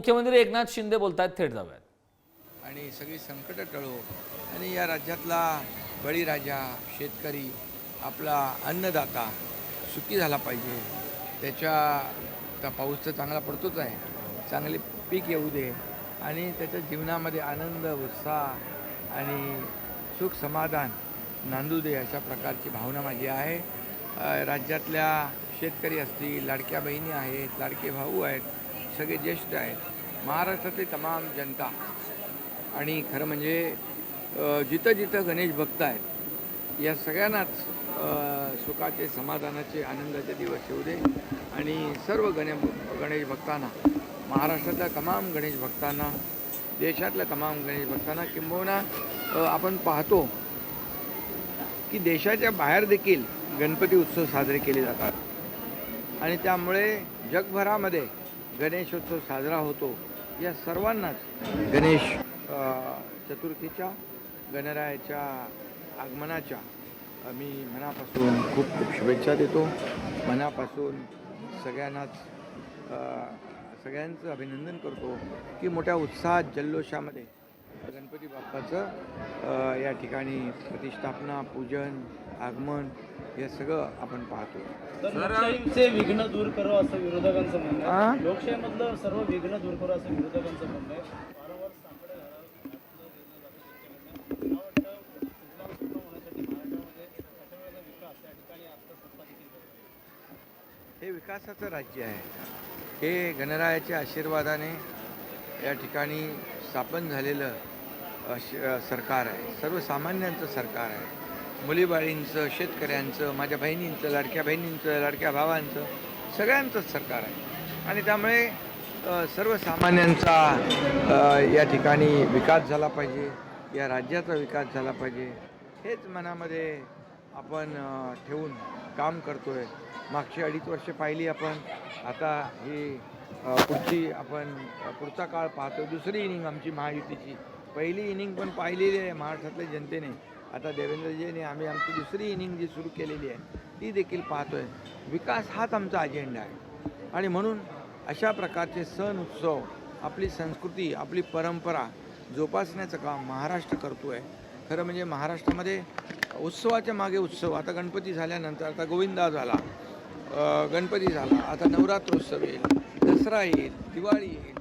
मुख्यमंत्री एकनाथ शिंदे बोलतायत, थेट जाऊयात। आणि सगळी संकटं टळो आणि या राज्यातला बळीराजा शेतकरी आपला अन्नदाता सुखी झाला पाहिजे। त्याच्या पाऊस तर चांगला पडतोच आहे, चांगले पीक येऊ दे आणि त्याच्या जीवनामध्ये आनंद उत्साह आणि सुख समाधान नांदू दे, अशा प्रकारची भावना माझी आहे। राज्यातल्या शेतकरी असतील, लाडक्या बहिणी आहेत, लाडके भाऊ आहेत, सगळे ज्येष्ठ आहेत, महाराष्ट्रातली तमाम जनता आणि खरं म्हणजे जिथं जिथं गणेश भक्त आहेत या सगळ्यांनाच सुखाचे समाधानाचे आनंदाचे दिवस येऊ दे आणि सर्व गणेश भक्तांना, महाराष्ट्रातल्या तमाम गणेश भक्तांना, देशातल्या तमाम गणेश भक्तांना, किंबहुना आपण पाहतो की देशाच्या बाहेर देखील गणपती उत्सव साजरे केले जातात आणि त्यामुळे जगभरामध्ये गणेशोत्सव साजरा होतो। या सर्वांनाच गणेश चतुर्थीच्या, गणरायाच्या आगमनाच्या मी मनापासून खूप खूप शुभेच्छा देतो। मनापासून सगळ्यांचं अभिनंदन करतो की मोठ्या उत्साहात जल्लोषामध्ये गणपती बाप्पाचं या ठिकाणी प्रतिष्ठापना, पूजन, आगमन हे सगळं आपण पाहतो। लोकशाहीचे विघ्न दूर करो असं विरोधकांचं म्हणणं आहे। लोकशाहीमधलं सर्व विघ्न दूर करो असं विरोधकांचं म्हणणं आहे। वारंवार साकडे हे विकासाचं राज्य आहे। हे गणरायाच्या आशीर्वादाने या ठिकाणी स्थापन झालेलं सरकार आहे, सर्वसामान्यांचं सरकार आहे। मुलीबाळींचं, शेतकऱ्यांचं, माझ्या बहिणींचं, लाडक्या बहिणींचं, लाडक्या भावांचं, सगळ्यांचंच सरकार आहे आणि त्यामुळे सर्वसामान्यांचा या ठिकाणी विकास झाला पाहिजे, या राज्याचा विकास झाला पाहिजे, हेच मनामध्ये आपण ठेवून काम करतो आहे। मागची 2.5 वर्ष पाहिली आपण, आता ही पुढचा काळ पाहतो। दुसरी इनिंग आमची महायुतीची, पहिली इनिंग पण पाहिलेली आहे महाराष्ट्रातल्या जनतेने, आता देवेंद्रजीने आमची दुसरी इनिंग जी सुरू केलेली आहे ती देखील पाहतोय। विकास हाच आमचा अजेंडा आहे आणि म्हणून अशा प्रकारचे सण उत्सव, आपली संस्कृती, आपली परंपरा जोपासण्याचं काम महाराष्ट्र करतो आहे। खरं म्हणजे महाराष्ट्रामध्ये उत्सवाच्या मागे उत्सव, आता गणपती झाल्यानंतर आता गोविंदा झाला, गणपती झाला, आता नवरात्रोत्सव येईल, दसरा येईल, दिवाळी येईल।